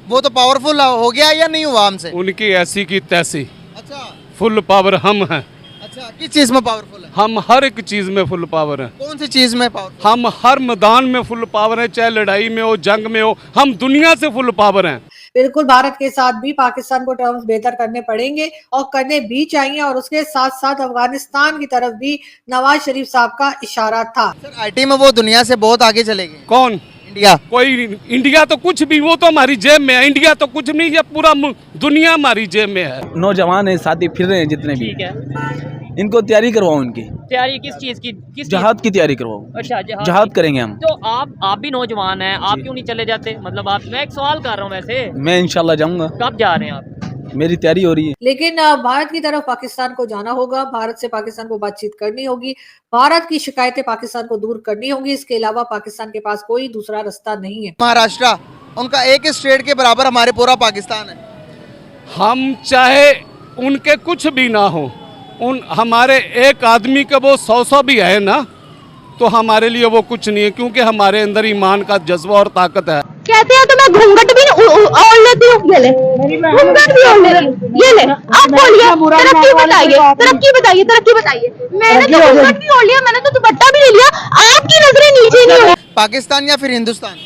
वो तो पावरफुल हो गया या नहीं हुआ हमसे? उनकी ऐसी की तैसी, अच्छा फुल पावर हम हैं। अच्छा, किस चीज में पावरफुल है? हम हर एक चीज में फुल पावर हैं। कौन सी चीज में पावरफुल? हम हर मैदान में फुल पावर हैं, चाहे लड़ाई में हो, जंग में हो, हम दुनिया से फुल पावर हैं। बिल्कुल, भारत के साथ भी पाकिस्तान को टर्म्स बेहतर करने पड़ेंगे और करने भी चाहिए, और उसके साथ साथ अफगानिस्तान की तरफ भी नवाज शरीफ साहब का इशारा था। सर आईटी में वो दुनिया से बहुत आगे चले गए। कौन? इंडिया। कोई इंडिया तो कुछ भी, वो तो हमारी जेब में है। इंडिया तो कुछ नहीं, ये पूरा दुनिया हमारी जेब में है। नौजवान है, साथी फिर रहे हैं जितने भी, ठीक है। इनको तैयारी करवाओ, इनकी तैयारी किस चीज की? किस जहाद की तैयारी करवाओ। अच्छा, जहाद करेंगे हम। तो आप भी नौजवान हैं, आप क्यों नहीं चले जाते? मतलब आप, मैं एक सवाल कर रहा हूँ वैसे। मैं इंशाल्लाह जाऊंगा। कब जा रहे हैं आप? मेरी तैयारी हो रही है। लेकिन भारत की तरफ पाकिस्तान को जाना होगा, भारत से पाकिस्तान को बातचीत करनी होगी, भारत की शिकायतें पाकिस्तान को दूर करनी होगी। इसके अलावा पाकिस्तान के पास कोई दूसरा रास्ता नहीं है। महाराष्ट्र, उनका एक स्टेट के बराबर हमारे पूरा पाकिस्तान है। हम चाहे उनके कुछ भी ना हो, उन हमारे एक आदमी के वो 100 भी है ना, तो हमारे लिए वो कुछ नहीं है, क्योंकि हमारे अंदर ईमान का जज्बा और ताकत है। कहते हैं तो मैं घूंघट भी ओढ़ लेती हूँ, ये ले घूंघट भी ओढ़ लेती हूँ, ये ले। आप बोलिए, तरक्की बताइए, तरक्की बताइए, तरक्की बताइए। मैंने तो घूंघट भी ओढ़ लिया, मैंने तो दुपट्टा भी ले लिया, आपकी नजरें नीचे नहीं है। पाकिस्तान या फिर हिंदुस्तान?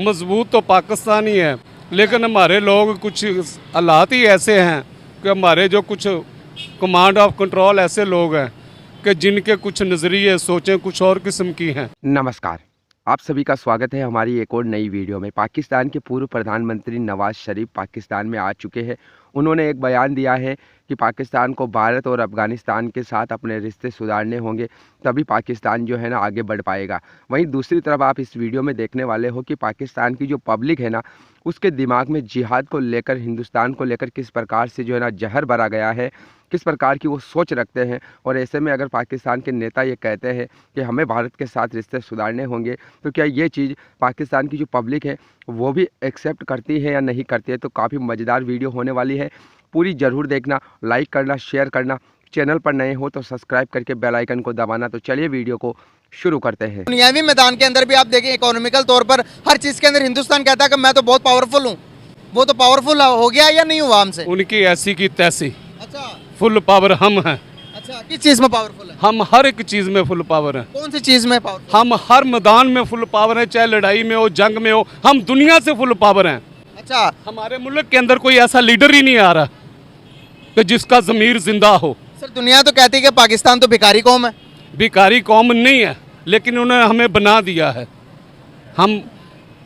मजबूत तो पाकिस्तान ही है, लेकिन हमारे लोग कुछ हालात ही ऐसे हैं कि हमारे जो कुछ कमांड ऑफ कंट्रोल ऐसे लोग हैं कि जिनके कुछ नज़रिए, सोचें कुछ और किस्म की हैं। नमस्कार, आप सभी का स्वागत है हमारी एक और नई वीडियो में। पाकिस्तान के पूर्व प्रधानमंत्री नवाज शरीफ पाकिस्तान में आ चुके हैं। उन्होंने एक बयान दिया है कि पाकिस्तान को भारत और अफ़गानिस्तान के साथ अपने रिश्ते सुधारने होंगे, तभी पाकिस्तान जो है ना आगे बढ़ पाएगा। वहीं दूसरी तरफ आप इस वीडियो में देखने वाले हो कि पाकिस्तान की जो पब्लिक है ना, उसके दिमाग में जिहाद को लेकर, हिंदुस्तान को लेकर किस प्रकार से जो है ना जहर भरा गया है, किस प्रकार की वो सोच रखते हैं। और ऐसे में अगर पाकिस्तान के नेता ये कहते हैं कि हमें भारत के साथ रिश्ते सुधारने होंगे, तो क्या ये चीज़ पाकिस्तान की जो पब्लिक है वो भी एक्सेप्ट करती है या नहीं करती है? तो काफ़ी मज़ेदार वीडियो होने वाली है, पूरी ज़रूर देखना, लाइक करना, शेयर करना, चैनल पर नए हो तो सब्सक्राइब करके बेल आइकन को दबाना। तो चलिए वीडियो को शुरू करते हैं। दुनियावी मैदान के अंदर भी आप देखें, इकोनॉमिकल तौर पर हर चीज़ के अंदर हिंदुस्तान कहता है कि मैं तो बहुत पावरफुल हूँ। वो तो पावरफुल हो गया या नहीं हुआ हमसे? उनकी ऐसी की तैसी, अच्छा फुल पावर हम हैं। अच्छा, किस चीज़ में पावरफुल है? हम हर एक चीज़ में फुल पावर हैं। कौन सी चीज़ में पावरफुल? हम हर मैदान में फुल पावर हैं, चाहे लड़ाई में हो, जंग में हो, हम दुनिया से फुल पावर हैं। अच्छा, हमारे मुल्क के अंदर कोई ऐसा लीडर ही नहीं आ रहा कि जिसका ज़मीर जिंदा हो। सर दुनिया तो कहती है कि पाकिस्तान तो भिखारी कौम है। भिखारी कौम नहीं है, लेकिन उन्होंने हमें बना दिया है। हम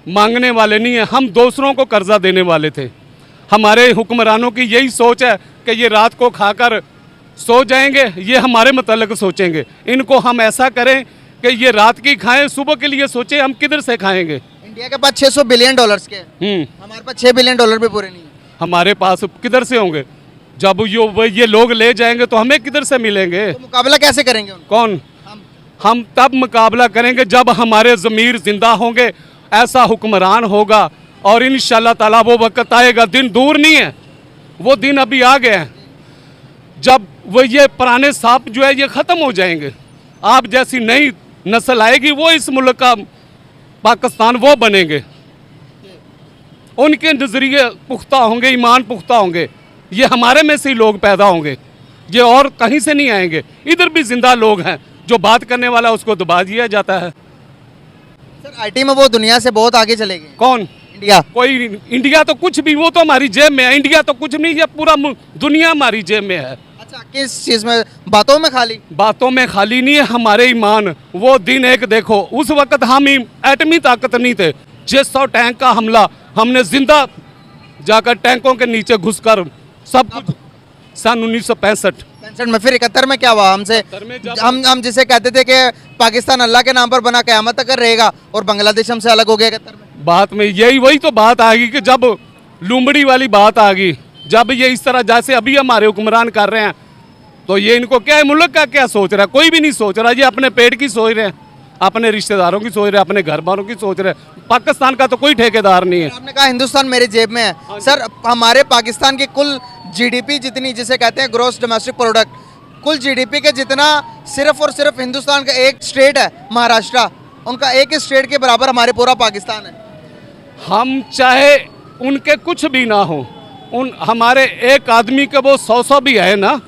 मांगने वाले नहीं हैं, हम दूसरों को कर्जा देने वाले थे। हमारे हुक्मरानों की यही सोच है कि ये रात को खाकर सो जाएंगे, ये हमारे मतलब सोचेंगे। इनको हम ऐसा करें कि ये रात की खाएं, सुबह के लिए सोचें हम किधर से खाएंगे। इंडिया के पास 600 बिलियन डॉलर्स के हैं। हमारे पास 6 बिलियन डॉलर भी पूरे नहीं है। हमारे पास किधर से होंगे? जब ये लोग ले जाएंगे तो हमें किधर से मिलेंगे? तो मुकाबला कैसे करेंगे उनको? कौन? हम तब मुकाबला करेंगे जब हमारे ज़मीर जिंदा होंगे, ऐसा हुक्मरान होगा, और इंशाल्लाह ताला वो वक्त आएगा, दिन दूर नहीं है, वो दिन अभी आ गए हैं, जब वो ये पुराने सांप जो है ये ख़त्म हो जाएंगे। आप जैसी नई नस्ल आएगी, वो इस मुल्क का पाकिस्तान वो बनेंगे। उनके नज़रिए पुख्ता होंगे, ईमान पुख्ता होंगे, ये हमारे में से ही लोग पैदा होंगे, ये और कहीं से नहीं आएंगे। इधर भी जिंदा लोग हैं, जो बात करने वाला उसको दबा दिया जाता है। सर आईटी में वो दुनिया से बहुत आगे चले गए। कौन? इंडिया। कोई इंडिया तो कुछ भी, वो तो हमारी जेब में है। इंडिया तो कुछ नहीं, ये पूरा दुनिया हमारी जेब में है। अच्छा, किस चीज़ में? बातों में खाली? बातों में खाली नहीं है, हमारे ईमान। वो दिन एक देखो, उस वक्त हम एटमी ताकत नहीं थे। 600 टैंक का हमला हमने जिंदा जाकर टैंकों के नीचे घुसकर सब कुछ, सन 1965 में। फिर 71 में क्या हुआ हमसे? हम जिसे कहते थे कि पाकिस्तान अल्लाह के नाम पर बना, क़यामत तक रहेगा, और बांग्लादेश हमसे अलग हो गया 71 में। बात में वही तो बात आ गई कि जब लुमड़ी वाली बात आ गई, जब ये इस तरह जैसे अभी हमारे हुक्मरान कर रहे हैं, तो ये इनको क्या है, मुल्क का क्या सोच रहा है? कोई भी नहीं सोच रहा। ये अपने पेट की सोच रहे हैं, अपने रिश्तेदारों की सोच रहे हैं, अपने घर वालों की सोच रहे हैं। पाकिस्तान का तो कोई ठेकेदार नहीं है। आपने कहा हिंदुस्तान मेरी जेब में है। सर हमारे पाकिस्तान की कुल जीडीपी जितनी, जिसे कहते हैं ग्रॉस डोमेस्टिक प्रोडक्ट, कुल जीडीपी के जितना सिर्फ और सिर्फ हिंदुस्तान का एक स्टेट है महाराष्ट्र, उनका एक स्टेट के बराबर हमारे पूरा पाकिस्तान है। हम चाहे उनके कुछ भी ना हो, उन हमारे एक आदमी के वो 100 भी है ना,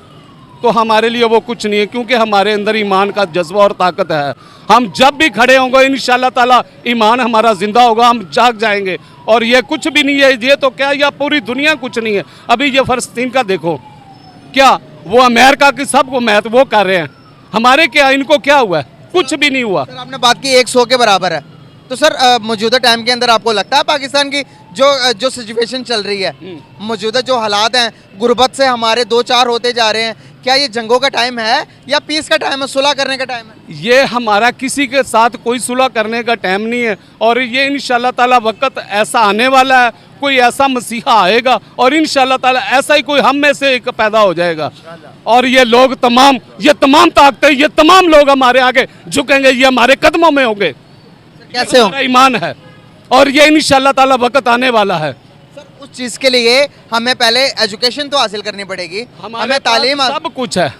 तो हमारे लिए वो कुछ नहीं है, क्योंकि हमारे अंदर ईमान का जज्बा और ताकत है। हम जब भी खड़े होंगे इंशाल्लाह ताला ईमान हमारा जिंदा होगा, हम जाग जाएंगे। और ये कुछ भी नहीं है, ये तो क्या, या पूरी दुनिया कुछ नहीं है। अभी ये फ़लस्तीन का देखो, क्या वो अमेरिका की सबको महत्व वो कर रहे हैं, हमारे क्या, इनको क्या हुआ है? कुछ भी नहीं हुआ। सर आपने बात की 100 के बराबर है, तो सर मौजूदा टाइम के अंदर आपको लगता है पाकिस्तान की जो सिचुएशन चल रही है, मौजूदा जो हालात हैं, गुर्बत से हमारे 2-4 होते जा रहे हैं, क्या ये जंगों का टाइम है या पीस का टाइम है, सुलह करने का टाइम है? ये हमारा किसी के साथ कोई सुलह करने का टाइम नहीं है। और ये इंशाल्लाह ताला वक्त ऐसा आने वाला है, कोई ऐसा मसीहा आएगा और इंशाल्लाह ताला ऐसा ही कोई हम में से एक पैदा हो जाएगा। और ये लोग तमाम, ये तमाम ताकतें, ये तमाम लोग हमारे आगे झुकेंगे, ये हमारे कदमों में होंगे। कैसे हो? ईमान है और ये इंशाल्लाह ताला वक्त आने वाला है। सर उस चीज़ के लिए हमें पहले एजुकेशन तो हासिल करनी पड़ेगी, हमें तालीम सब कुछ है,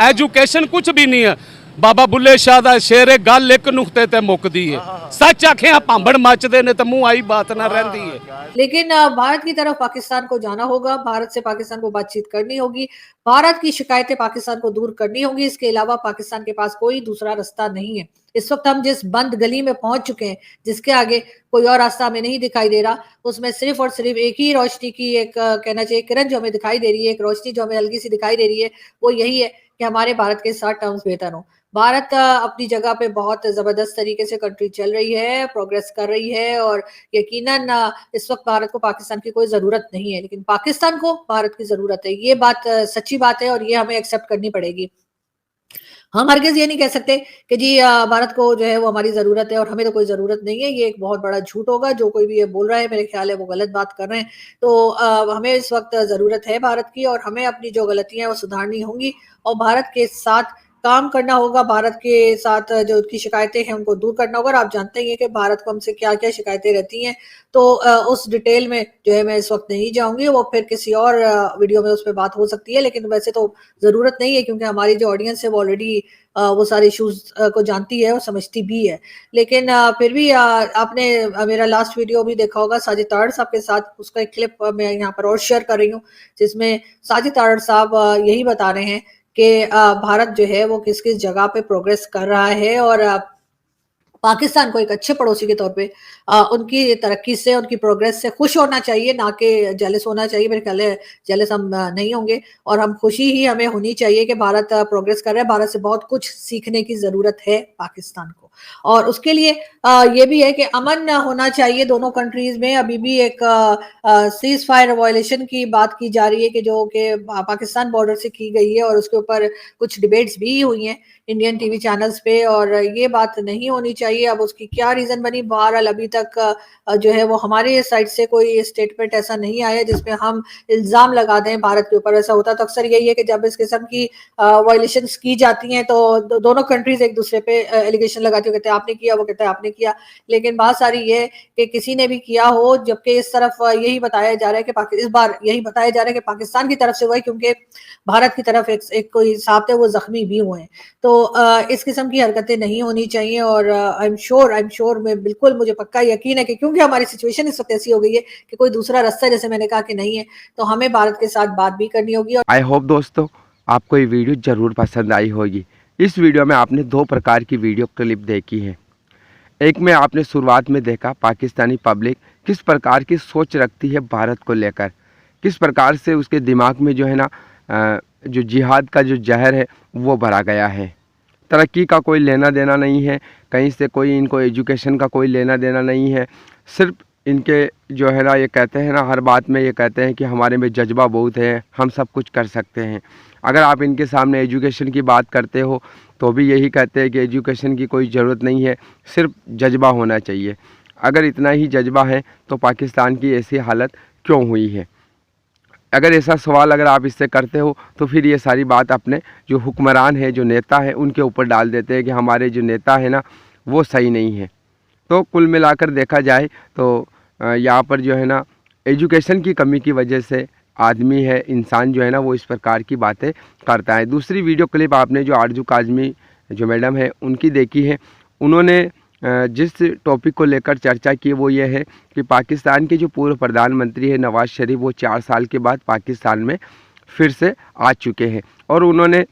एजुकेशन कुछ भी नहीं है। बाबा बुल्ले शाह दा शेर है, गल एक नुक्ते ते मुकदी है, सच आखे भांबड़ मचदे ने ते मुंह आई बात ना रहती है। लेकिन भारत की तरफ पाकिस्तान को जाना होगा, भारत से पाकिस्तान को बातचीत करनी होगी, भारत की शिकायतें पाकिस्तान को दूर करनी होगी। इसके अलावा पाकिस्तान के पास कोई दूसरा रास्ता नहीं है। इस वक्त हम जिस बंद गली में पहुंच चुके हैं, जिसके आगे कोई और रास्ता हमें नहीं दिखाई दे रहा, उसमें सिर्फ और सिर्फ एक ही रोशनी की एक कहना चाहिए किरण जो हमें दिखाई दे रही है, एक रोशनी जो हमें हल्की सी दिखाई दे रही है, वो यही है कि हमारे भारत के साथ टर्म्स बेहतर हों। भारत अपनी जगह पे बहुत जबरदस्त तरीके से कंट्री चल रही है, प्रोग्रेस कर रही है और यकीनन इस वक्त भारत को पाकिस्तान की कोई जरूरत नहीं है, लेकिन पाकिस्तान को भारत की जरूरत है। ये बात सच्ची बात है और ये हमें एक्सेप्ट करनी पड़ेगी। हम हरगिज ये नहीं कह सकते कि जी भारत को जो है वो हमारी जरूरत है और हमें तो कोई जरूरत नहीं है। ये एक बहुत बड़ा झूठ होगा। जो कोई भी ये बोल रहा है, मेरे ख्याल है वो गलत बात कर रहे हैं। तो हमें इस वक्त जरूरत है भारत की और हमें अपनी जो गलतियां हैं वो सुधारनी होंगी और भारत के साथ काम करना होगा। भारत के साथ जो उनकी शिकायतें हैं उनको दूर करना होगा। और आप जानते ही हैं कि भारत को हमसे क्या क्या शिकायतें रहती हैं, तो उस डिटेल में जो है मैं इस वक्त नहीं जाऊंगी, वो फिर किसी और वीडियो में उस पर बात हो सकती है। लेकिन वैसे तो जरूरत नहीं है, क्योंकि हमारी जो ऑडियंस है वो ऑलरेडी वो सारे इश्यूज को जानती है और समझती भी है। लेकिन फिर भी आपने मेरा लास्ट वीडियो भी देखा होगा साजिद तारड़ साहब के साथ, उसका एक क्लिप मैं यहाँ पर और शेयर कर रही हूँ, जिसमें साजिद तारड़ साहब यही बता रहे हैं कि भारत जो है वो किस किस जगह पे प्रोग्रेस कर रहा है और पाकिस्तान को एक अच्छे पड़ोसी के तौर पे उनकी तरक्की से, उनकी प्रोग्रेस से खुश होना चाहिए, ना कि जेलस होना चाहिए। मेरे ख्याल है जेलस हम नहीं होंगे और हम खुशी ही हमें होनी चाहिए कि भारत प्रोग्रेस कर रहा है। भारत से बहुत कुछ सीखने की जरूरत है पाकिस्तान को, और उसके लिए ये भी है कि अमन होना चाहिए दोनों कंट्रीज में। अभी भी एक सीज फायर वायलेशन की बात की जा रही है कि जो कि पाकिस्तान बॉर्डर से की गई है और उसके ऊपर कुछ डिबेट्स भी हुई हैं इंडियन टीवी चैनल्स पे, और ये बात नहीं होनी चाहिए। अब उसकी क्या रीजन बनी, बहरहाल अभी तक जो है वो हमारे साइड से कोई स्टेटमेंट ऐसा नहीं आया जिसमें हम इल्जाम लगा दें भारत के ऊपर। ऐसा होता तो अक्सर यही है कि जब इस किस्म की वायलेशंस की जाती हैं तो दोनों कंट्रीज एक दूसरे पे एलिगेशन लगाती है, कहते हैं आपने किया, वो कहते हैं आपने किया। लेकिन बात सारी ये है कि किसी ने भी किया हो, जबकि इस तरफ यही बताया जा रहा है कि इस बार यही बताया जा रहा है कि पाकिस्तान की तरफ से हुआ है, क्योंकि भारत की तरफ एक कोई साहब थे वो जख्मी भी हुए हैं। तो इस किस्म की हरकतें नहीं होनी चाहिए और आई एम श्योर मैं बिल्कुल, मुझे पक्का यकीन है कि क्योंकि हमारी सिचुएशन इस वक्त ऐसी हो गई है कि कोई दूसरा रास्ता जैसे मैंने कहा कि नहीं है, तो हमें भारत के साथ बात भी करनी होगी। आई होप दोस्तों आपको ये वीडियो ज़रूर पसंद आई होगी। इस वीडियो में आपने 2 प्रकार की वीडियो क्लिप देखी है। एक में आपने शुरुआत में देखा पाकिस्तानी पब्लिक किस प्रकार की सोच रखती है भारत को लेकर, किस प्रकार से उसके दिमाग में जो है ना जो जिहाद का जो जहर है वो भरा गया है। तरक्की का कोई लेना देना नहीं है, कहीं से कोई इनको एजुकेशन का कोई लेना देना नहीं है। सिर्फ इनके जो है ना ये कहते हैं ना, हर बात में ये कहते हैं कि हमारे में जज्बा बहुत है, हम सब कुछ कर सकते हैं। अगर आप इनके सामने एजुकेशन की बात करते हो तो भी यही कहते हैं कि एजुकेशन की कोई ज़रूरत नहीं है, सिर्फ जज्बा होना चाहिए। अगर इतना ही जज्बा है तो पाकिस्तान की ऐसी हालत क्यों हुई है? अगर ऐसा सवाल अगर आप इससे करते हो तो फिर ये सारी बात अपने जो हुक्मरान है, जो नेता है, उनके ऊपर डाल देते हैं कि हमारे जो नेता है ना वो सही नहीं है। तो कुल मिलाकर देखा जाए तो यहाँ पर जो है ना एजुकेशन की कमी की वजह से आदमी है, इंसान जो है ना वो इस प्रकार की बातें करता है। दूसरी वीडियो क्लिप आपने जो आरजू काजमी जो मैडम है उनकी देखी है, उन्होंने जिस टॉपिक को लेकर चर्चा की वो ये है कि पाकिस्तान के जो पूर्व प्रधानमंत्री है नवाज़ शरीफ, वो 4 साल के बाद पाकिस्तान में फिर से आ चुके हैं और उन्होंने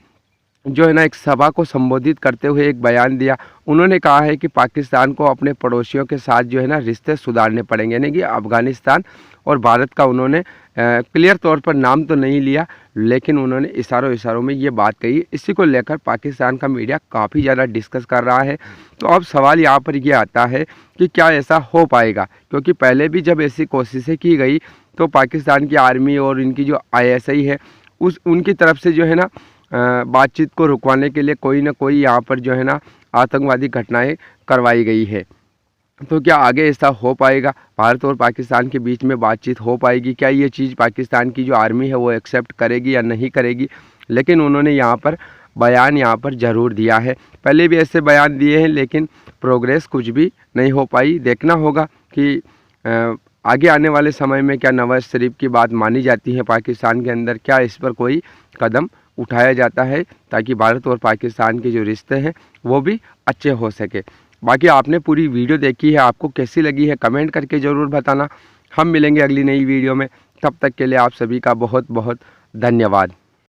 जो है ना एक सभा को संबोधित करते हुए एक बयान दिया। उन्होंने कहा है कि पाकिस्तान को अपने पड़ोसियों के साथ जो है ना रिश्ते सुधारने पड़ेंगे, यानी कि अफ़गानिस्तान और भारत का उन्होंने क्लियर तौर पर नाम तो नहीं लिया, लेकिन उन्होंने इशारों में ये बात कही। इसी को लेकर पाकिस्तान का मीडिया काफ़ी ज़्यादा डिस्कस कर रहा है। तो अब सवाल यहाँ पर ये आता है कि क्या ऐसा हो पाएगा, क्योंकि पहले भी जब ऐसी कोशिशें की गई तो पाकिस्तान की आर्मी और इनकी जो ISI है उनकी तरफ से जो है ना बातचीत को रुकवाने के लिए कोई ना कोई यहाँ पर जो है ना आतंकवादी घटनाएं करवाई गई है। तो क्या आगे ऐसा हो पाएगा, भारत और पाकिस्तान के बीच में बातचीत हो पाएगी? क्या ये चीज़ पाकिस्तान की जो आर्मी है वो एक्सेप्ट करेगी या नहीं करेगी? लेकिन उन्होंने यहाँ पर बयान ज़रूर दिया है। पहले भी ऐसे बयान दिए हैं लेकिन प्रोग्रेस कुछ भी नहीं हो पाई। देखना होगा कि आगे आने वाले समय में क्या नवाज़ शरीफ की बात मानी जाती है पाकिस्तान के अंदर, क्या इस पर कोई कदम उठाया जाता है ताकि भारत और पाकिस्तान के जो रिश्ते हैं वो भी अच्छे हो सके। बाकी आपने पूरी वीडियो देखी है, आपको कैसी लगी है कमेंट करके ज़रूर बताना। हम मिलेंगे अगली नई वीडियो में, तब तक के लिए आप सभी का बहुत बहुत धन्यवाद।